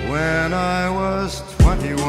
when I was 21.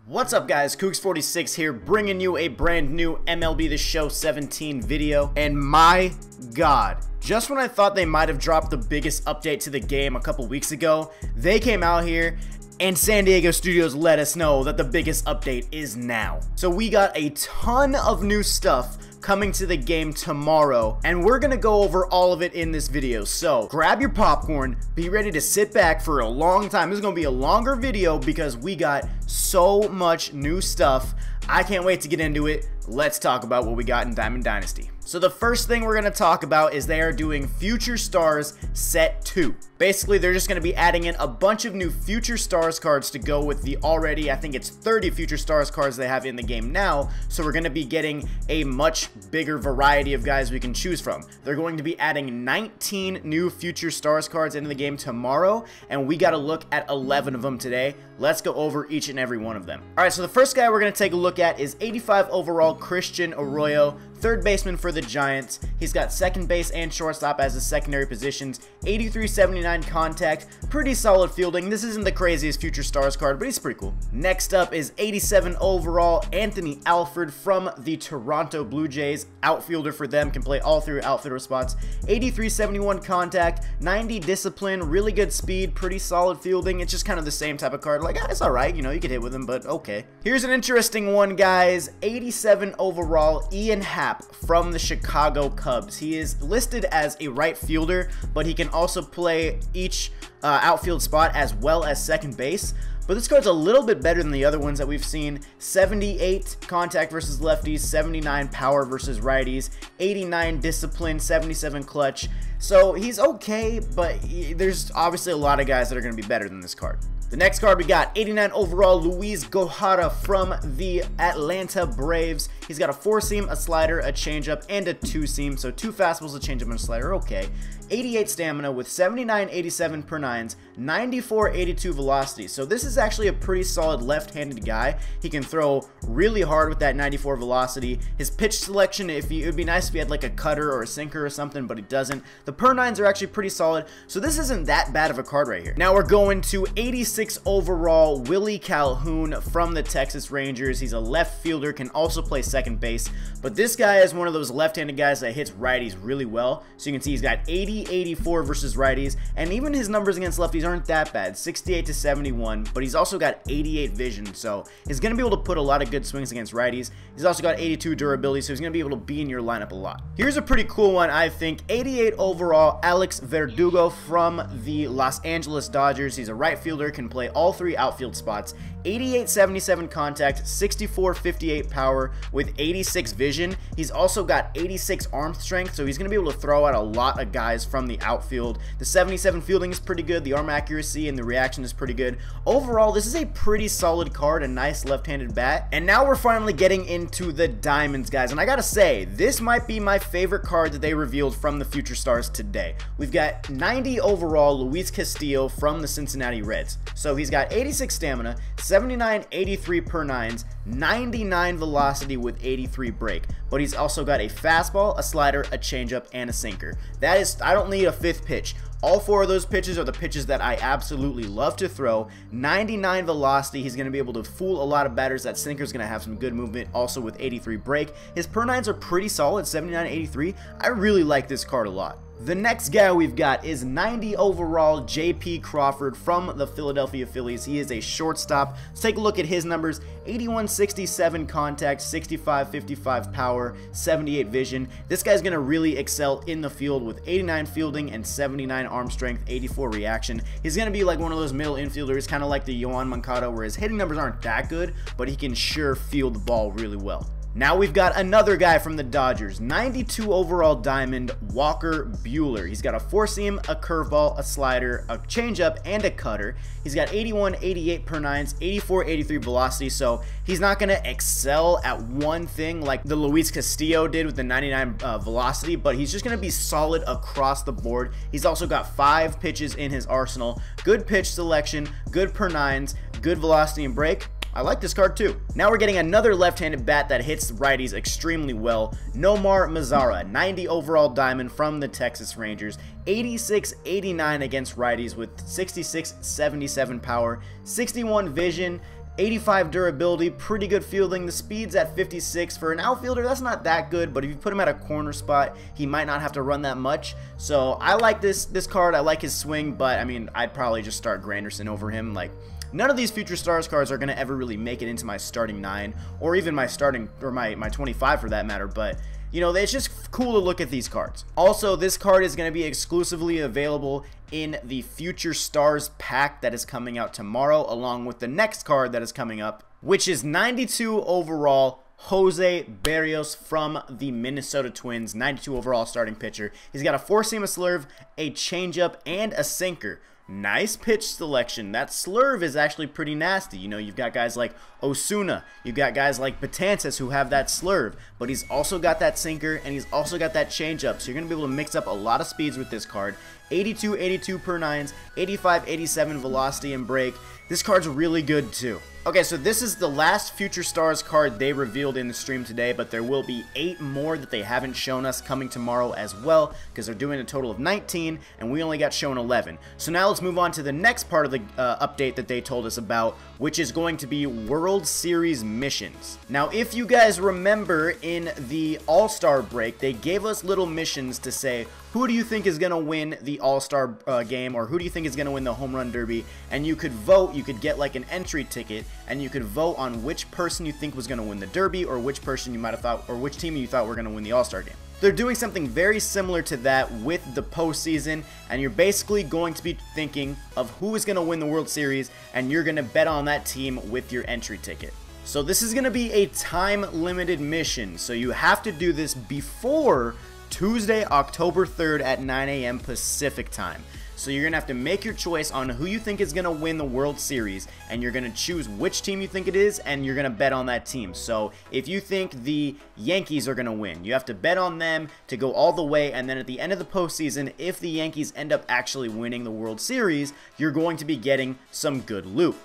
What's up guys, Kooks46 here, bringing you a brand new MLB The Show 17 video, and my god, just when I thought they might have dropped the biggest update to the game a couple weeks ago, they came out here and San Diego Studios let us know that the biggest update is now. So we got a ton of new stuff coming to the game tomorrow, and we're gonna go over all of it in this video. So grab your popcorn, be ready to sit back for a long time. This is gonna be a longer video because we got so much new stuff. I can't wait to get into it. Let's talk about what we got in Diamond Dynasty. So the first thing we're gonna talk about is they are doing Future Stars Set 2. Basically, they're just gonna be adding in a bunch of new Future Stars cards to go with the already, I think it's 30 Future Stars cards they have in the game now. So we're gonna be getting a much bigger variety of guys we can choose from. They're going to be adding 19 new Future Stars cards into the game tomorrow, and we gotta look at 11 of them today. Let's go over each and every one of them. All right, so the first guy we're gonna take a look at is 85 overall Christian Arroyo, third baseman for the Giants. He's got second base and shortstop as his secondary positions. 83-79 contact, pretty solid fielding. This isn't the craziest Future Stars card, but he's pretty cool. Next up is 87 overall Anthony Alford from the Toronto Blue Jays. Outfielder for them, can play all three outfielder spots. 83-71 contact, 90 discipline, really good speed, pretty solid fielding. It's just kind of the same type of card. Like, it's alright, you know, you could hit with him, but okay. Here's an interesting one, guys. 87 overall Ian Happ from the Chicago Cubs. He is listed as a right fielder, but he can also play each outfield spot as well as second base. But this card's a little bit better than the other ones that we've seen. 78 contact versus lefties, 79 power versus righties, 89 discipline, 77 clutch. So he's okay, but there's obviously a lot of guys that are going to be better than this card. The next card we got, 89 overall Luis Gohara from the Atlanta Braves. He's got a 4-seam, a slider, a changeup, and a 2-seam. So 2 fastballs, a changeup, and a slider. Okay. 88 stamina with 79-87 per nines, 94-82 velocity. So this is actually a pretty solid left-handed guy. He can throw really hard with that 94 velocity. His pitch selection, it would be nice if he had like a cutter or a sinker or something, but he doesn't. The per nines are actually pretty solid, so this isn't that bad of a card right here. Now we're going to 86 overall Willie Calhoun from the Texas Rangers. He's a left fielder, can also play second base, but this guy is one of those left-handed guys that hits righties really well. So you can see he's got 80-84 versus righties, and even his numbers against lefties aren't that bad, 68-71, but he's also got 88 vision, so he's going to be able to put a lot of good swings against righties. He's also got 82 durability, so he's going to be able to be in your lineup a lot. Here's a pretty cool one, I think. 88 overall Alex Verdugo from the Los Angeles Dodgers. He's a right fielder, can play all 3 outfield spots. 88-77 contact, 64-58 power with 86 vision. He's also got 86 arm strength, so he's going to be able to throw out a lot of guys from the outfield. The 77 fielding is pretty good, the arm accuracy and the reaction is pretty good. Overall, this is a pretty solid card, a nice left-handed bat. And now we're finally getting into the diamonds, guys, and I gotta say, this might be my favorite card that they revealed from the Future Stars today. We've got 90 overall Luis Castillo from the Cincinnati Reds. So he's got 86 stamina, 79-83 per nines, 99 velocity with 83 break, but he's also got a fastball, a slider, a changeup, and a sinker. That is, I don't need a 5th pitch. All 4 of those pitches are the pitches that I absolutely love to throw. 99 velocity, he's going to be able to fool a lot of batters. That sinker's going to have some good movement, also with 83 break. His per nines are pretty solid, 79-83. I really like this card a lot. The next guy we've got is 90 overall J.P. Crawford from the Philadelphia Phillies. He is a shortstop. Let's take a look at his numbers. 81-67 contact, 65-55 power, 78 vision. This guy's going to really excel in the field with 89 fielding and 79 arm strength, 84 reaction. He's going to be like one of those middle infielders, kind of like the Yoan Moncada, where his hitting numbers aren't that good, but he can sure field the ball really well. Now we've got another guy from the Dodgers, 92 overall diamond, Walker Buehler. He's got a 4-seam, a curveball, a slider, a changeup, and a cutter. He's got 81-88 per nines, 84-83 velocity, so he's not going to excel at one thing like the Luis Castillo did with the 99 velocity, but he's just going to be solid across the board. He's also got 5 pitches in his arsenal, good pitch selection, good per nines, good velocity and break. I like this card too. Now we're getting another left-handed bat that hits righties extremely well. Nomar Mazara, 90 overall diamond from the Texas Rangers, 86-89 against righties with 66-77 power, 61 vision, 85 durability, pretty good fielding. The speed's at 56. For an outfielder, that's not that good, but if you put him at a corner spot, he might not have to run that much. So I like this card. I like his swing, but I mean, I'd probably just start Granderson over him. Like, none of these Future Stars cards are going to ever really make it into my starting 9, or even my starting, or my 25 for that matter, but you know, it's just cool to look at these cards. Also, this card is going to be exclusively available in the Future Stars pack that is coming out tomorrow, along with the next card that is coming up, which is 92 overall Jose Berrios from the Minnesota Twins, 92 overall starting pitcher. He's got a 4-seam, a slurve, a changeup, and a sinker. Nice pitch selection. That slurve is actually pretty nasty. You know, you've got guys like Osuna, you've got guys like Betances who have that slurve, but he's also got that sinker and he's also got that changeup. So you're going to be able to mix up a lot of speeds with this card. 82 per 9s, 85-87 velocity and break. This card's really good too. Okay, so this is the last Future Stars card they revealed in the stream today, but there will be 8 more that they haven't shown us coming tomorrow as well, because they're doing a total of 19, and we only got shown 11. So now let's move on to the next part of the update that they told us about, which is going to be World Series missions. Now, if you guys remember in the All-Star break, they gave us little missions to say, who do you think is going to win the All-Star game, or who do you think is going to win the Home Run Derby? And you could vote, you could get like an entry ticket, and you could vote on which person you think was going to win the Derby, or which person you might have thought, or which team you thought were going to win the All-Star game. They're doing something very similar to that with the postseason, and you're basically going to be thinking of who is going to win the World Series, and you're going to bet on that team with your entry ticket. So this is going to be a time-limited mission, so you have to do this before Tuesday, October 3rd at 9 a.m. Pacific time. So you're going to have to make your choice on who you think is going to win the World Series, and you're going to choose which team you think it is, and you're going to bet on that team. So if you think the Yankees are going to win, you have to bet on them to go all the way, and then at the end of the postseason, if the Yankees end up actually winning the World Series, you're going to be getting some good loot.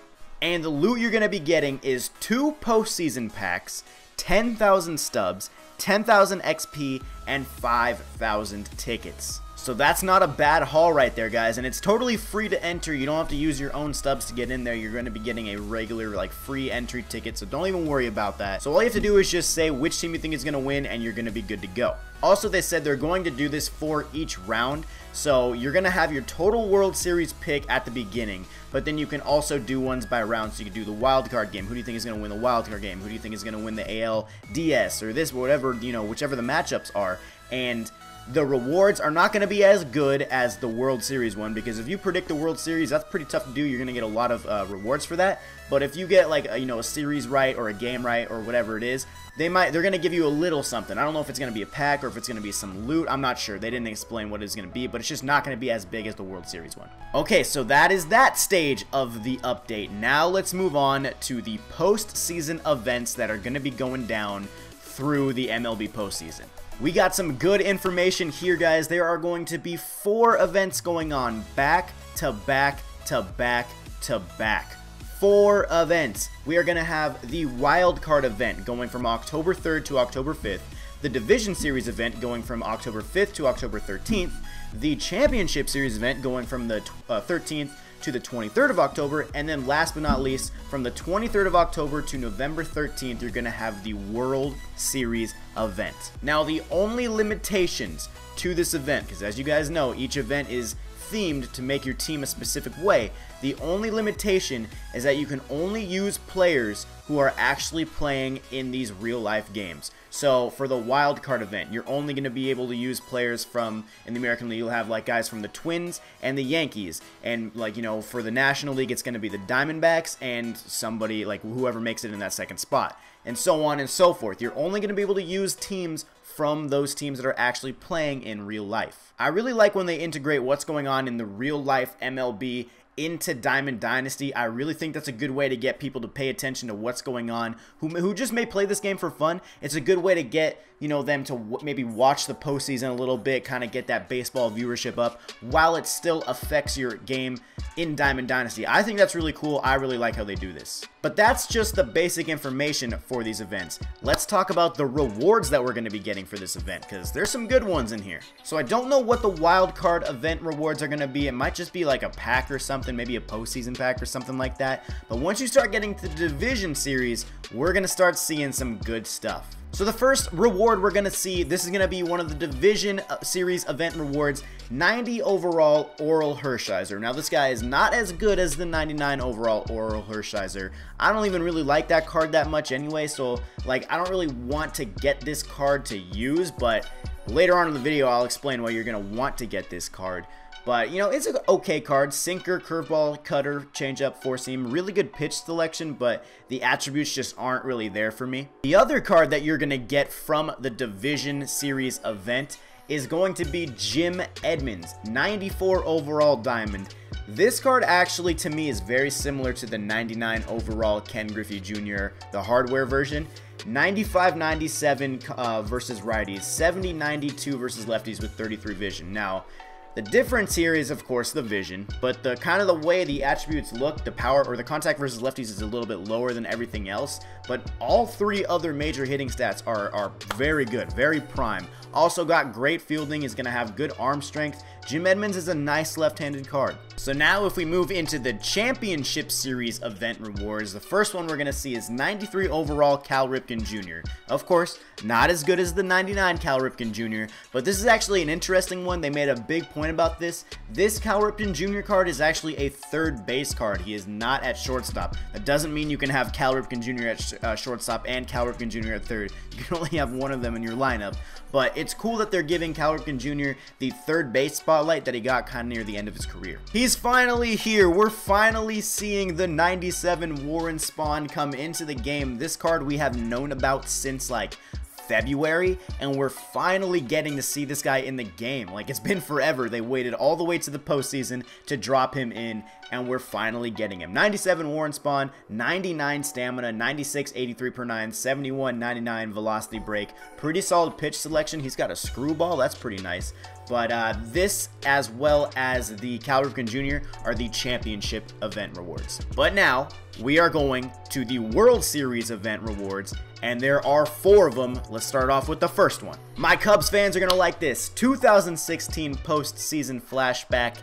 And the loot you're going to be getting is 2 postseason packs, 10,000 stubs, 10,000 XP, and 5,000 tickets. So that's not a bad haul right there, guys, and it's totally free to enter. You don't have to use your own stubs to get in there. You're going to be getting a regular, like, free entry ticket, so don't even worry about that. So all you have to do is just say which team you think is going to win, and you're going to be good to go. Also, they said they're going to do this for each round, so you're going to have your total World Series pick at the beginning, but then you can also do ones by round, so you can do the wild card game. Who do you think is going to win the wild card game? Who do you think is going to win the ALDS, or this, whatever, you know, whichever the matchups are, and the rewards are not going to be as good as the World Series one, because if you predict the World Series, that's pretty tough to do. You're going to get a lot of rewards for that. But if you get like a series right or a game right or whatever it is, they're going to give you a little something. I don't know if it's going to be a pack or if it's going to be some loot. I'm not sure. They didn't explain what it's going to be, but it's just not going to be as big as the World Series one. Okay, so that is that stage of the update. Now let's move on to the postseason events that are going to be going down through the MLB postseason. We got some good information here, guys. There are going to be 4 events going on back to back to back to back. 4 events. We are going to have the Wild Card event going from October 3rd to October 5th, the Division Series event going from October 5th to October 13th, the Championship Series event going from the 13th to the 23rd of October, and then last but not least, from the 23rd of October to November 13th, you're going to have the World Series event. Now, the only limitations to this event, because as you guys know, each event is themed to make your team a specific way, the only limitation is that you can only use players who are actually playing in these real-life games. So for the wild card event, you're only going to be able to use players from, in the American League, you'll have like guys from the Twins and the Yankees, and like, you know, for the National League, it's going to be the Diamondbacks and somebody, like whoever makes it in that second spot, and so on and so forth. You're only going to be able to use teams from those teams that are actually playing in real life. I really like when they integrate what's going on in the real life MLB into Diamond Dynasty. I really think that's a good way to get people to pay attention to what's going on, who just may play this game for fun. It's a good way to get, you know, them to maybe watch the postseason a little bit, kind of get that baseball viewership up while it still affects your game in Diamond Dynasty. I think that's really cool. I really like how they do this. But that's just the basic information for these events. Let's talk about the rewards that we're going to be getting for this event, because there's some good ones in here. So I don't know what the wild card event rewards are going to be. It might just be like a pack or something, maybe a postseason pack or something like that. But once you start getting to the division series, we're going to start seeing some good stuff. So the first reward we're going to see, this is going to be one of the Division Series event rewards, 90 overall Oral Hershiser. Now this guy is not as good as the 99 overall Oral Hershiser. I don't even really like that card that much anyway, so like I don't really want to get this card to use, but later on in the video I'll explain why you're going to want to get this card. But, you know, it's an okay card. Sinker, curveball, cutter, changeup, four-seam. Really good pitch selection, but the attributes just aren't really there for me. The other card that you're going to get from the Division Series event is going to be Jim Edmonds, 94 overall diamond. This card actually, to me, is very similar to the 99 overall Ken Griffey Jr., the hardware version. 95-97 versus righties, 70-92 versus lefties with 33 vision. Now, the difference here is, of course, the vision, but the kind of the way the attributes look, the power or the contact versus lefties is a little bit lower than everything else, but all three other major hitting stats are very good, very prime. Also got great fielding, is going to have good arm strength. Jim Edmonds is a nice left-handed card. So now if we move into the Championship Series event rewards, the first one we're going to see is 93 overall Cal Ripken Jr. Of course, not as good as the 99 Cal Ripken Jr., but this is actually an interesting one. They made a big point about this. This Cal Ripken Jr. card is actually a third base card. He is not at shortstop. That doesn't mean you can have Cal Ripken Jr. at shortstop and Cal Ripken Jr. at third. You can only have one of them in your lineup. But it's cool that they're giving Cal Ripken Jr. the third base spotlight that he got kind of near the end of his career. He's finally here. We're finally seeing the 97 Warren Spahn come into the game. This card we have known about since like February, and we're finally getting to see this guy in the game. Like, it's been forever. They waited all the way to the postseason to drop him in, and we're finally getting him. 97 Warren Spahn, 99 stamina, 96 83 per 9, 71 99 velocity break. Pretty solid pitch selection. He's got a screwball. That's pretty nice. But this, as well as the Cal Ripken Jr., are the championship event rewards. But now, we are going to the World Series event rewards, and there are 4 of them. Let's start off with the first one. My Cubs fans are going to like this. 2016 postseason flashback.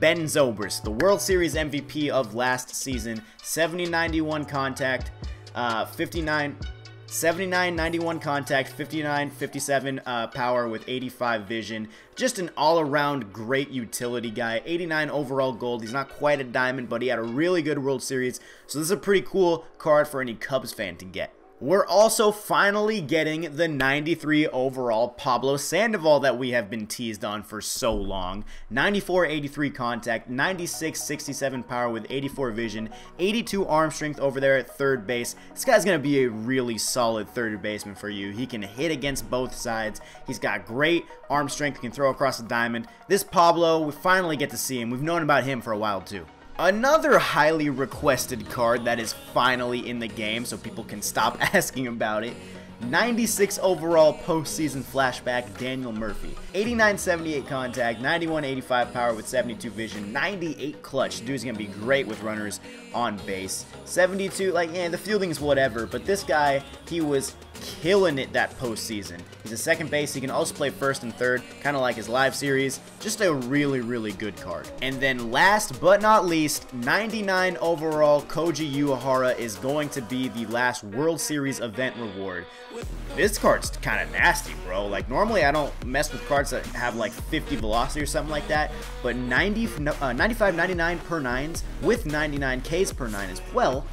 Ben Zobrist, the World Series MVP of last season. 70-91 contact, 79-91 contact, 59-57 power with 85 vision. Just an all-around great utility guy. 89 overall gold. He's not quite a diamond, but he had a really good World Series. So this is a pretty cool card for any Cubs fan to get. We're also finally getting the 93 overall Pablo Sandoval that we have been teased on for so long. 94-83 contact, 96-67 power with 84 vision, 82 arm strength over there at third base. This guy's going to be a really solid third baseman for you. He can hit against both sides. He's got great arm strength. He can throw across the diamond. This Pablo, we finally get to see him. We've known about him for a while too. Another highly requested card that is finally in the game, so people can stop asking about it. 96 overall postseason flashback, Daniel Murphy. 89-78 contact, 91-85 power with 72 vision, 98 clutch. Dude's gonna be great with runners on base. 72, like, yeah, the fielding's whatever, but this guy, he was killing it that postseason. He's a second base. He can also play first and third, kind of like his live series. Just a really, really good card. And then last but not least, 99 overall Koji Uehara is going to be the last World Series event reward. This card's kind of nasty, bro. Like, normally I don't mess with cards that have like 50 velocity or something like that, but 95-99 per 9s with 99 Ks per 9 as well.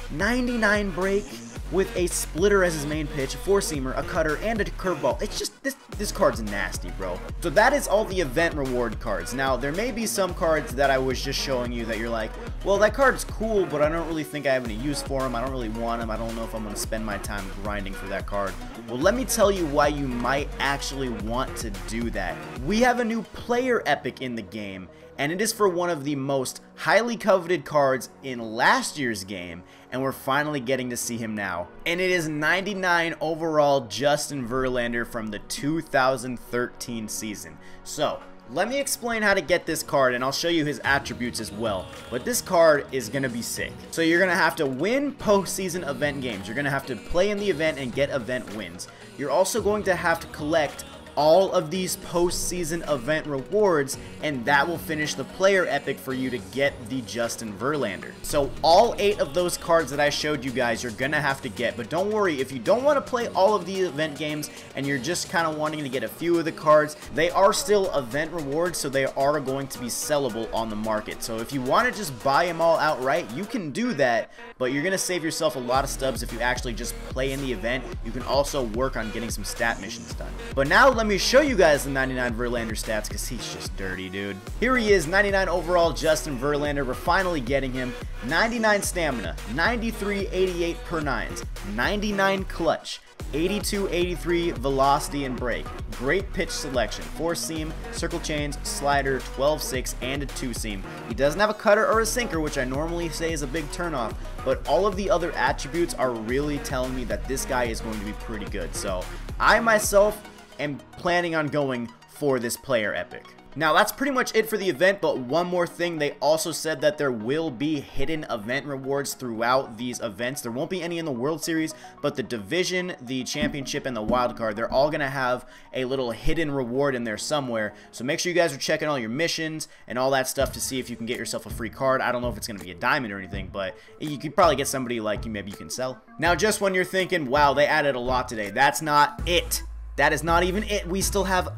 99 break with a splitter as his main pitch, a four-seamer, a cutter, and a curveball. It's just, this card's nasty, bro. So that is all the event reward cards. Now, there may be some cards that I was just showing you that you're like, well, that card's cool, but I don't really think I have any use for him. I don't really want him. I don't know if I'm going to spend my time grinding for that card. Well, let me tell you why you might actually want to do that. We have a new player epic in the game, and it is for one of the most highly coveted cards in last year's game, and we're finally getting to see him now. And it is 99 overall Justin Verlander from the 2013 season. So, Let me explain how to get this card, and I'll show you his attributes as well. But this card is going to be sick. So you're going to have to win postseason event games. You're going to have to play in the event and get event wins. You're also going to have to collect all of these postseason event rewards, and that will finish the player epic for you to get the Justin Verlander. So all 8 of those cards that I showed you guys you're gonna have to get, but don't worry, if you don't want to play all of the event games and you're just kind of wanting to get a few of the cards, they are still event rewards, so they are going to be sellable on the market. So if you want to just buy them all outright, you can do that, but you're gonna save yourself a lot of stubs if you actually just play in the event. You can also work on getting some stat missions done. But now let me show you guys the 99 Verlander stats, because he's just dirty, dude. Here he is, 99 overall Justin Verlander. We're finally getting him. 99 stamina, 93-88 per 9s, 99 clutch, 82-83 velocity and break. Great pitch selection, 4-seam, circle chains, slider, 12-6, and a 2-seam. He doesn't have a cutter or a sinker, which I normally say is a big turnoff, but all of the other attributes are really telling me that this guy is going to be pretty good. So I myself am planning on going for this player epic. Now that's pretty much it for the event, but one more thing, they also said that there will be hidden event rewards throughout these events. There won't be any in the World Series, but the division, the championship, and the wild card, they're all going to have a little hidden reward in there somewhere. So make sure you guys are checking all your missions and all that stuff to see if you can get yourself a free card. I don't know if it's going to be a diamond or anything, but you could probably get somebody like you, maybe you can sell. Now just when you're thinking, wow, they added a lot today, that's not it. That is not even it. We still have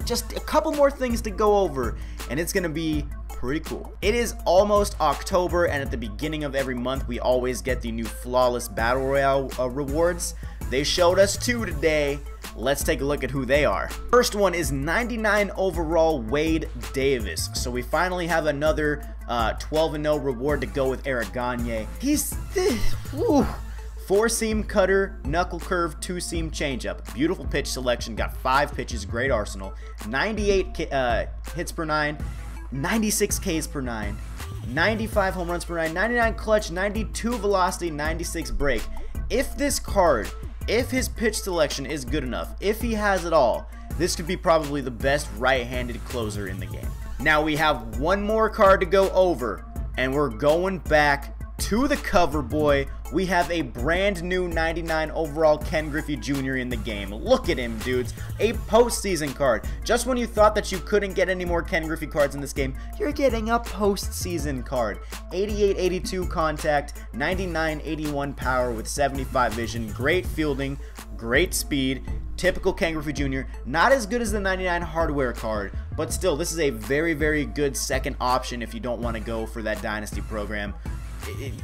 just a couple more things to go over, and it's gonna be pretty cool. It is almost October, and at the beginning of every month we always get the new flawless battle royale rewards. They showed us 2 today. Let's take a look at who they are. First one is 99 overall Wade Davis. So we finally have another 12-0 reward to go with Eric Gagne. He's 4-seam cutter, knuckle curve, 2-seam changeup. Beautiful pitch selection, got 5 pitches, great arsenal. 98 hits per 9, 96 Ks per 9, 95 home runs per 9, 99 clutch, 92 velocity, 96 break. If this card, if his pitch selection is good enough, if he has it all, this could be probably the best right-handed closer in the game. Now we have one more card to go over, and we're going back to the cover boy. We have a brand new 99 overall Ken Griffey Jr. in the game. Look at him, dudes. A postseason card. Just when you thought that you couldn't get any more Ken Griffey cards in this game, you're getting a postseason card. 88-82 contact, 99-81 power with 75 vision, great fielding, great speed. Typical Ken Griffey Jr. Not as good as the 99 hardware card, but still, this is a very, very good second option if you don't want to go for that Dynasty program.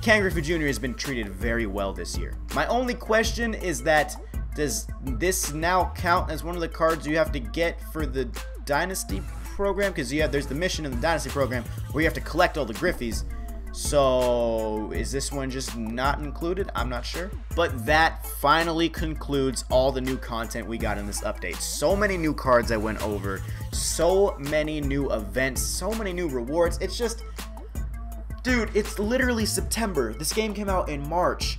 Ken Griffey Jr. has been treated very well this year. My only question is that, does this now count as one of the cards you have to get for the Dynasty program? Because there's the mission in the Dynasty program where you have to collect all the Griffies. So is this one just not included? I'm not sure. But that finally concludes all the new content we got in this update. So many new cards I went over, so many new events, so many new rewards. It's just, dude, it's literally September. This game came out in March,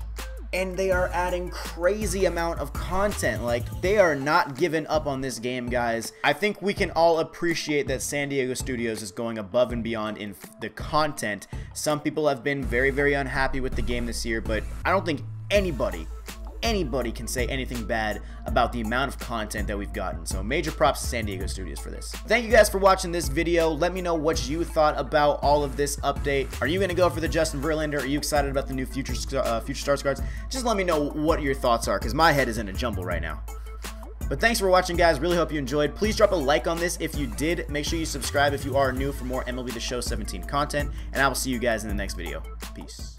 and they are adding crazy amount of content. Like, they are not giving up on this game, guys. I think we can all appreciate that San Diego Studios is going above and beyond in the content. Some people have been very, very unhappy with the game this year, but I don't think anybody can say anything bad about the amount of content that we've gotten. So major props to San Diego Studios for this. Thank you guys for watching this video. Let me know what you thought about all of this update. Are you going to go for the Justin Verlander? Are you excited about the new Future Stars cards? Just let me know what your thoughts are, because my head is in a jumble right now. But thanks for watching, guys. Really hope you enjoyed. Please drop a like on this if you did. Make sure you subscribe if you are new for more MLB The Show 17 content. And I will see you guys in the next video. Peace.